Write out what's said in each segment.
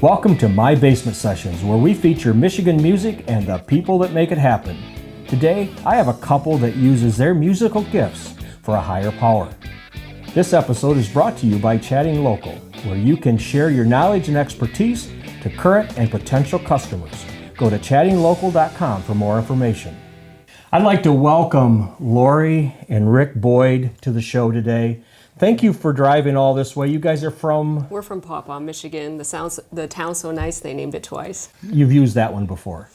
Welcome to My Basement Sessions, where we feature Michigan music and the people that make it happen. Today, I have a couple that uses their musical gifts for a higher power. This episode is brought to you by Chatting Local, where you can share your knowledge and expertise to current and potential customers. Go to chattinglocal.com for more information. I'd like to welcome Laurie and Rick Boyd to the show today. Thank you for driving all this way. You guys are from? We're from Paw Paw, Michigan. The town's so nice they named it twice. You've used that one before.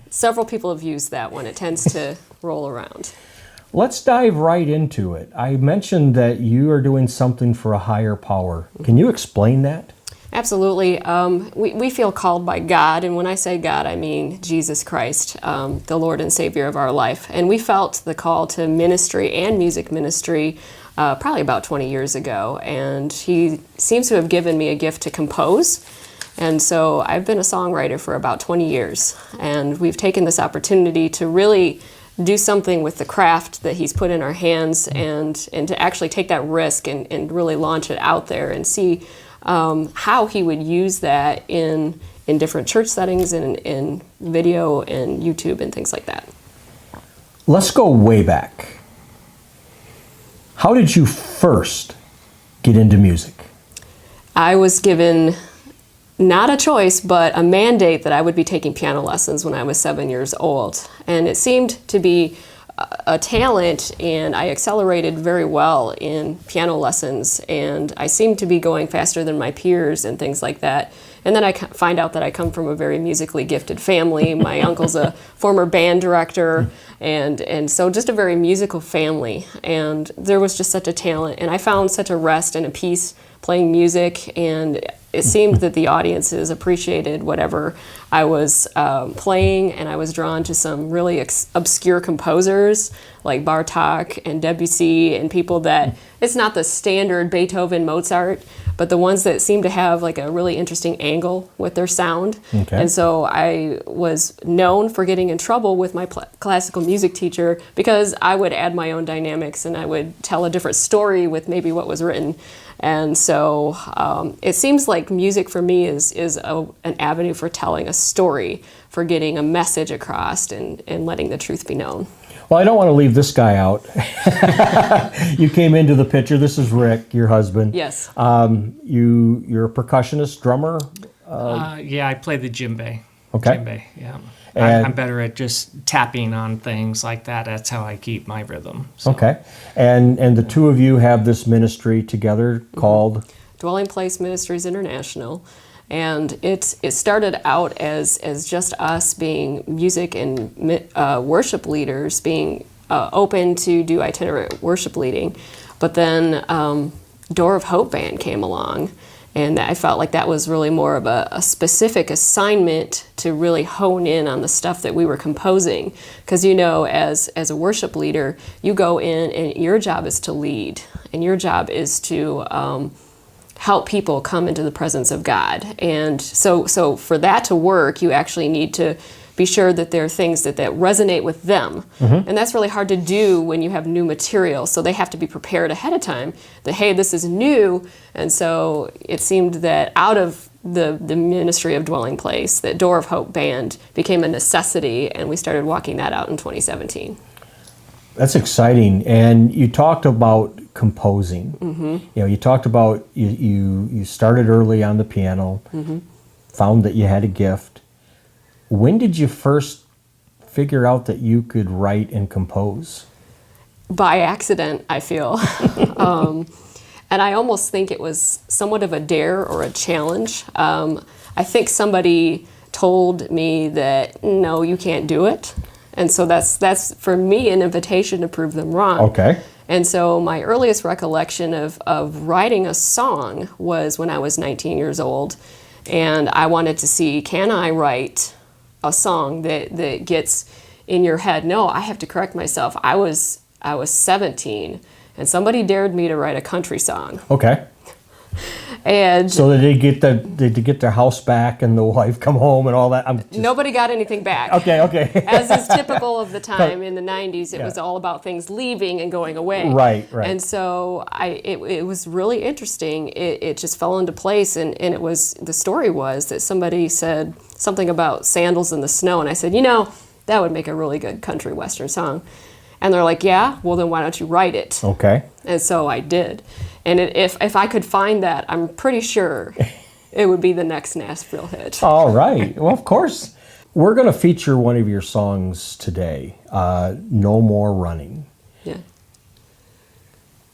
Several people have used that one. It tends to roll around. Let's dive right into it. I mentioned that you are doing something for a higher power. Can you explain that? Absolutely. We feel called by God, and when I say God, I mean Jesus Christ, the Lord and Savior of our life. And we felt the call to ministry and music ministry probably about 20 years ago, and He seems to have given me a gift to compose. And so I've been a songwriter for about 20 years, and we've taken this opportunity to really do something with the craft that He's put in our hands, and to actually take that risk and really launch it out there and see how He would use that in different church settings and in video and YouTube and things like that. Let's go way back. How did you first get into music? I was given not a choice, but a mandate that I would be taking piano lessons when I was 7 years old. And it seemed to be a talent, and I accelerated very well in piano lessons, and I seemed to be going faster than my peers and things like that. And then I find out that I come from a very musically gifted family. My uncle's a former band director, and so just a very musical family. And there was just such a talent, and I found such a rest and a peace playing music, and it seemed that the audiences appreciated whatever I was playing, and I was drawn to some really obscure composers like Bartók and Debussy, and people that, it's not the standard Beethoven, Mozart, but the ones that seem to have like a really interesting angle with their sound. Okay. And so I was known for getting in trouble with my classical music teacher because I would add my own dynamics and I would tell a different story with maybe what was written. And so it seems like music for me is an avenue for telling a story, for getting a message across and letting the truth be known. Well, I don't want to leave this guy out. You came into the picture. This is Rick, your husband. Yes. You're a percussionist, drummer? Yeah, I play the djembe. Okay. Djembe, yeah. I'm better at just tapping on things like that. That's how I keep my rhythm. So. Okay. And the two of you have this ministry together called? Dwelling Place Ministries International. And it started out as just us being music and worship leaders, being open to do itinerant worship leading. But then Door of Hope Band came along, and I felt like that was really more of a specific assignment to really hone in on the stuff that we were composing. Because as a worship leader, you go in and your job is to lead, and your job is to help people come into the presence of God. And so for that to work, you actually need to be sure that there are things that resonate with them. Mm-hmm. And that's really hard to do when you have new material. So they have to be prepared ahead of time that, hey, this is new. And so it seemed that out of the ministry of Dwelling Place, that Door of Hope Band became a necessity, and we started walking that out in 2017. That's exciting. And you talked about composing. Mm-hmm. You talked about you started early on the piano, mm-hmm. found that you had a gift. When did you first figure out that you could write and compose? By accident, I feel. And I almost think it was somewhat of a dare or a challenge. I think somebody told me that, no, you can't do it. And so that's for me an invitation to prove them wrong. Okay. And so my earliest recollection of writing a song was when I was 19 years old, and I wanted to see, can I write a song that gets in your head? No, I have to correct myself. I was 17, and somebody dared me to write a country song. Okay. And So did they get their house back and the wife come home and all that? nobody got anything back. Okay. As is typical of the time in the 90s, it was all about things leaving and going away. Right. And so it was really interesting. It just fell into place, and the story was that somebody said something about sandals in the snow, and I said, that would make a really good country western song. And they're like, yeah, well then why don't you write it? Okay. And so I did. And if I could find that, I'm pretty sure it would be the next Nashville hit. All right. Well, of course. We're going to feature one of your songs today, No More Running. Yeah.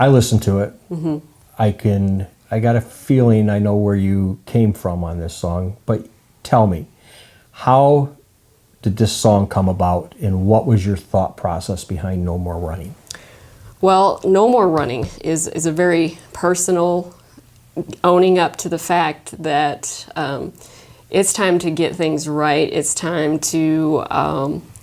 I listened to it. Mm-hmm. I got a feeling I know where you came from on this song, but tell me, how did this song come about, and what was your thought process behind No More Running? Well, No More Running is a very personal owning up to the fact that it's time to get things right. It's time to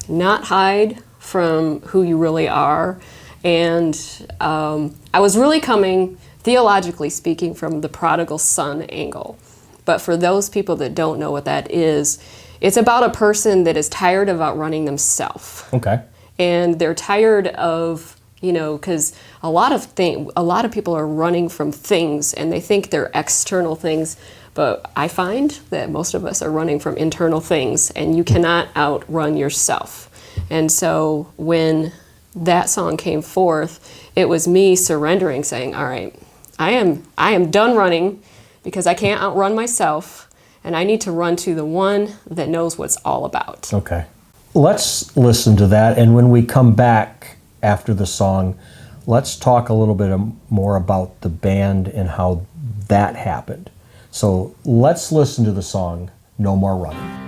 not hide from who you really are. And I was really coming, theologically speaking, from the prodigal son angle. But for those people that don't know what that is, it's about a person that is tired of outrunning themselves. Okay. And they're tired of, because a lot of people are running from things, and they think they're external things. But I find that most of us are running from internal things, and you cannot outrun yourself. And so when that song came forth, it was me surrendering, saying, all right, I am done running because I can't outrun myself, and I need to run to the one that knows what's all about. Okay. Let's listen to that, and when we come back after the song, let's talk a little bit more about the band and how that happened. So let's listen to the song, No More Running.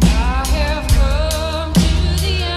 I have come to the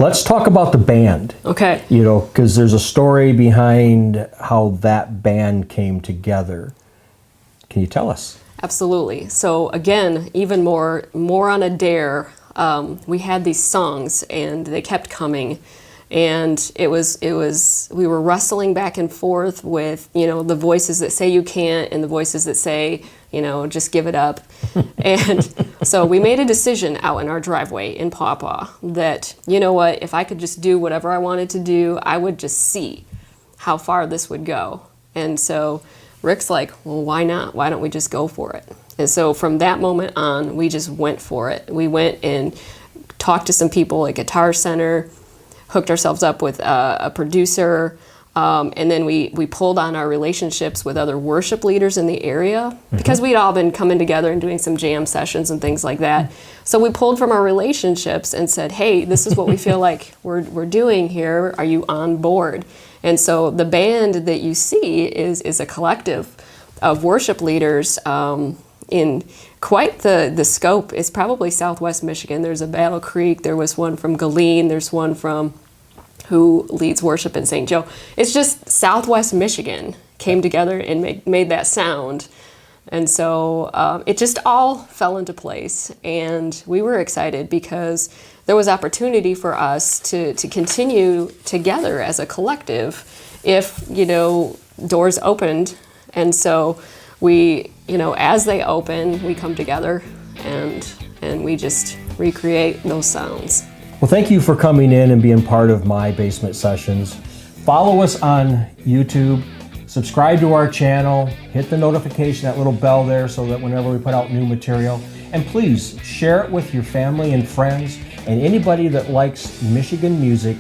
Let's talk about the band. Okay. Because there's a story behind how that band came together. Can you tell us? Absolutely. So again, even more on a dare, we had these songs and they kept coming. And it was we were wrestling back and forth with, the voices that say you can't and the voices that say, just give it up. And so we made a decision out in our driveway in Paw Paw that, what, if I could just do whatever I wanted to do, I would just see how far this would go. And so Rick's like, well, why not? Why don't we just go for it? And so from that moment on, we just went for it. We went and talked to some people at Guitar Center, hooked ourselves up with a producer, and then we pulled on our relationships with other worship leaders in the area because we'd all been coming together and doing some jam sessions and things like that. So we pulled from our relationships and said, hey, this is what we feel like we're doing here. Are you on board? And so the band that you see is a collective of worship leaders in quite the scope. Is probably Southwest Michigan. There's a Battle Creek. There was one from Galeen. There's one from who leads worship in St. Joe. It's just Southwest Michigan came together and made that sound. And so it just all fell into place. And we were excited because there was opportunity for us to continue together as a collective if, doors opened. And so we, as they open, we come together and we just recreate those sounds. Well, thank you for coming in and being part of my basement sessions. Follow us on YouTube, subscribe to our channel, hit the notification, that little bell there so that whenever we put out new material, and please share it with your family and friends and anybody that likes Michigan music